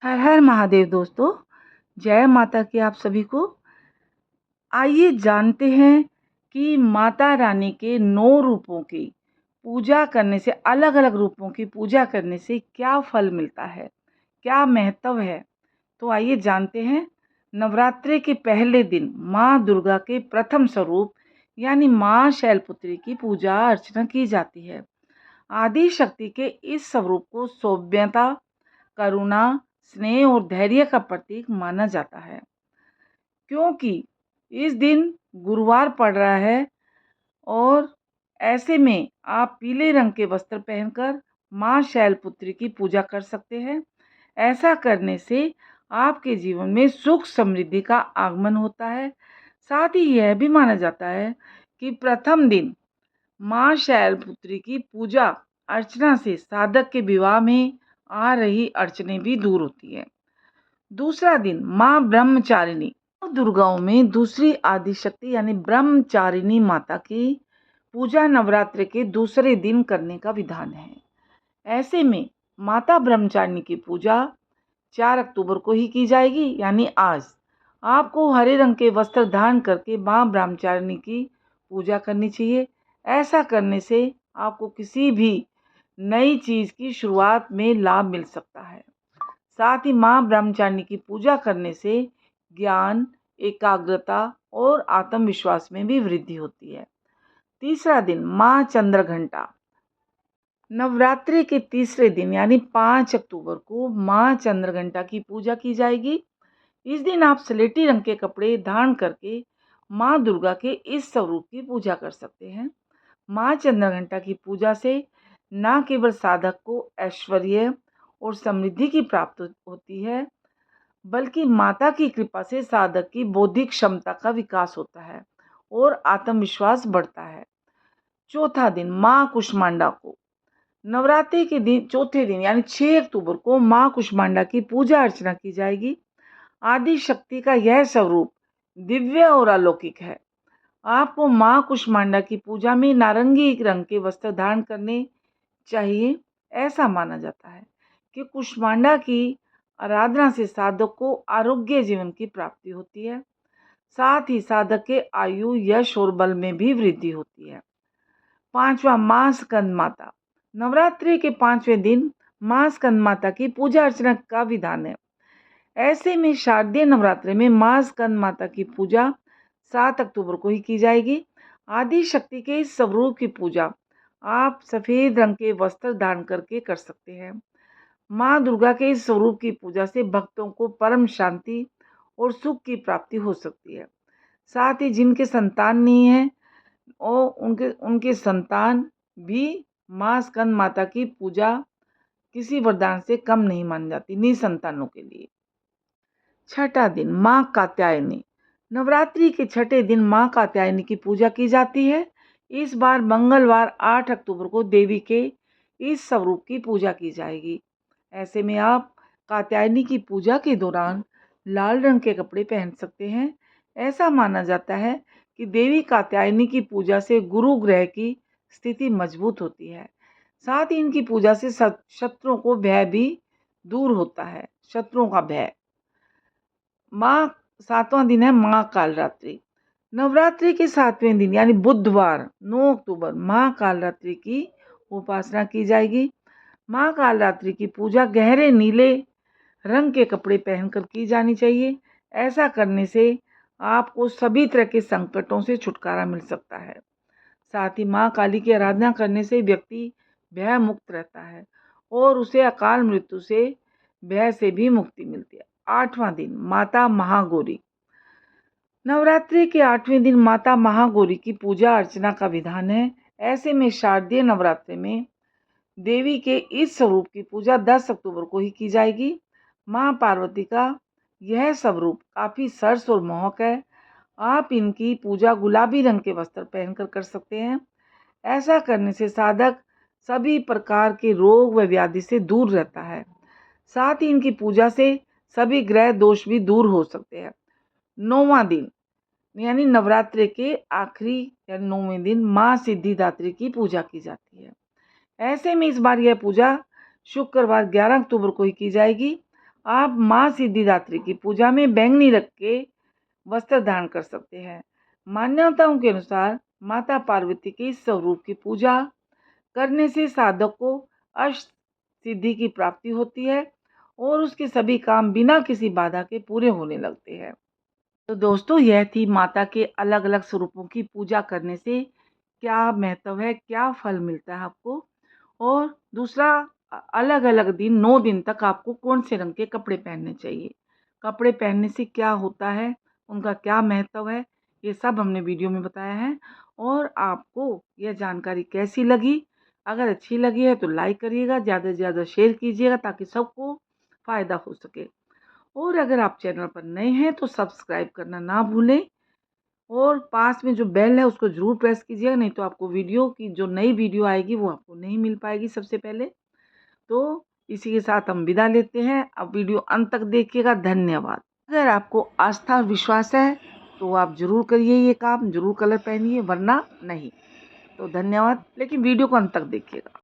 हर हर महादेव दोस्तों, जय माता की आप सभी को। आइए जानते हैं कि माता रानी के 9 रूपों की पूजा करने से, अलग अलग रूपों की पूजा करने से क्या फल मिलता है, क्या महत्व है। तो आइए जानते हैं। नवरात्रि के पहले दिन माँ दुर्गा के प्रथम स्वरूप यानी माँ शैलपुत्री की पूजा अर्चना की जाती है। आदि शक्ति के इस स्वरूप को सौम्यता, करुणा, स्नेह और धैर्य का प्रतीक माना जाता है। क्योंकि इस दिन गुरुवार पड़ रहा है और ऐसे में आप पीले रंग के वस्त्र पहनकर माँ शैलपुत्री की पूजा कर सकते हैं। ऐसा करने से आपके जीवन में सुख समृद्धि का आगमन होता है। साथ ही यह भी माना जाता है कि प्रथम दिन माँ शैलपुत्री की पूजा अर्चना से साधक के विवाह में आ रही अड़चनें भी दूर होती है। दूसरा दिन माँ ब्रह्मचारिणी, दुर्गाओं में दूसरी आदिशक्ति यानी ब्रह्मचारिणी माता की पूजा नवरात्रि के दूसरे दिन करने का विधान है। ऐसे में माता ब्रह्मचारिणी की पूजा 4 अक्टूबर को ही की जाएगी, यानी आज। आपको हरे रंग के वस्त्र धारण करके माँ ब्रह्मचारिणी की पूजा करनी चाहिए। ऐसा करने से आपको किसी भी नई चीज की शुरुआत में लाभ मिल सकता है। साथ ही माँ ब्रह्मचारिणी की पूजा करने से ज्ञान, एकाग्रता और आत्मविश्वास में भी वृद्धि होती है। तीसरा दिन माँ चंद्रघंटा, नवरात्रि के तीसरे दिन यानी 5 अक्टूबर को माँ चंद्रघंटा की पूजा की जाएगी। इस दिन आप स्लेटी रंग के कपड़े धारण करके माँ दुर्गा के इस स्वरूप की पूजा कर सकते हैं। माँ चंद्रघंटा की पूजा से न केवल साधक को ऐश्वर्य और समृद्धि की प्राप्ति होती है, बल्कि माता की कृपा से साधक की बौद्धिक क्षमता का विकास होता है और आत्मविश्वास बढ़ता है। चौथा दिन माँ कुष्मांडा को, नवरात्रि के दिन चौथे दिन यानी 6 अक्टूबर को माँ कुष्मांडा की पूजा अर्चना की जाएगी। आदि शक्ति का यह स्वरूप दिव्य और अलौकिक है। आपको माँ कुष्मांडा की पूजा में नारंगी रंग के वस्त्र धारण करने चाहिए। ऐसा माना जाता है कि कुष्मांडा की आराधना से साधक को आरोग्य जीवन की प्राप्ति होती है। साथ ही साधक के आयु, यश और बल में भी वृद्धि होती है। पांचवा माँ स्कंद माता, नवरात्रि के 5वें दिन माँ स्कंद माता की पूजा अर्चना का विधान है। ऐसे में शारदीय नवरात्रि में माँ स्कंद माता की पूजा 7 अक्टूबर को ही की जाएगी। आदि शक्ति के इस स्वरूप की पूजा आप सफेद रंग के वस्त्र धारण करके कर सकते हैं। माँ दुर्गा के इस स्वरूप की पूजा से भक्तों को परम शांति और सुख की प्राप्ति हो सकती है। साथ ही जिनके संतान नहीं है और उनके संतान भी माँ स्कंद माता की पूजा किसी वरदान से कम नहीं मानी जाती निसंतानों के लिए। छठा दिन माँ कात्यायनी, नवरात्रि के छठे दिन माँ कात्यायनी की पूजा की जाती है। इस बार मंगलवार 8 अक्टूबर को देवी के इस स्वरूप की पूजा की जाएगी। ऐसे में आप कात्यायनी की पूजा के दौरान लाल रंग के कपड़े पहन सकते हैं। ऐसा माना जाता है कि देवी कात्यायनी की पूजा से गुरु ग्रह की स्थिति मजबूत होती है। साथ ही इनकी पूजा से शत्रुओं को भय भी दूर होता है, शत्रुओं का भय। माँ, 7वां दिन है माँ कालरात्रि, नवरात्रि के 7वें दिन यानी बुधवार 9 अक्टूबर माँ कालरात्रि की उपासना की जाएगी। माँ कालरात्रि की पूजा गहरे नीले रंग के कपड़े पहनकर की जानी चाहिए। ऐसा करने से आपको सभी तरह के संकटों से छुटकारा मिल सकता है। साथ ही माँ काली की आराधना करने से व्यक्ति भय मुक्त रहता है और उसे अकाल मृत्यु से, भय से भी मुक्ति मिलती है। 8वां दिन माता महागौरी, नवरात्रि के 8वें दिन माता महागौरी की पूजा अर्चना का विधान है। ऐसे में शारदीय नवरात्रि में देवी के इस स्वरूप की पूजा 10 अक्टूबर को ही की जाएगी। माँ पार्वती का यह स्वरूप काफी सरस और मोहक है। आप इनकी पूजा गुलाबी रंग के वस्त्र पहनकर कर सकते हैं। ऐसा करने से साधक सभी प्रकार के रोग व व्याधि से दूर रहता है। साथ ही इनकी पूजा से सभी ग्रह दोष भी दूर हो सकते हैं। 9वां दिन यानी नवरात्रि के आखिरी या 9वें दिन माँ सिद्धिदात्री की पूजा की जाती है। ऐसे में इस बार यह पूजा शुक्रवार 11 अक्टूबर को ही की जाएगी। आप माँ सिद्धिदात्री की पूजा में बैंगनी रंग के वस्त्र धारण कर सकते हैं। मान्यताओं के अनुसार माता पार्वती के इस स्वरूप की पूजा करने से साधक को अष्ट सिद्धि की प्राप्ति होती है और उसके सभी काम बिना किसी बाधा के पूरे होने लगते हैं। तो दोस्तों, यह थी माता के अलग अलग स्वरूपों की पूजा करने से क्या महत्व है, क्या फल मिलता है आपको, और दूसरा अलग अलग दिन 9 दिन तक आपको कौन से रंग के कपड़े पहनने चाहिए, कपड़े पहनने से क्या होता है, उनका क्या महत्व है, ये सब हमने वीडियो में बताया है। और आपको यह जानकारी कैसी लगी? अगर अच्छी लगी है तो लाइक करिएगा, ज़्यादा से ज़्यादा शेयर कीजिएगा ताकि सबको फ़ायदा हो सके। और अगर आप चैनल पर नए हैं तो सब्सक्राइब करना ना भूलें और पास में जो बेल है उसको ज़रूर प्रेस कीजिएगा, नहीं तो आपको वीडियो की जो नई वीडियो आएगी वो आपको नहीं मिल पाएगी सबसे पहले। तो इसी के साथ हम विदा लेते हैं। अब वीडियो अंत तक देखिएगा। धन्यवाद। अगर आपको आस्था और विश्वास है तो आप ज़रूर करिए ये काम, ज़रूर कलर पहनिए, वरना नहीं। तो धन्यवाद, लेकिन वीडियो को अंत तक देखिएगा।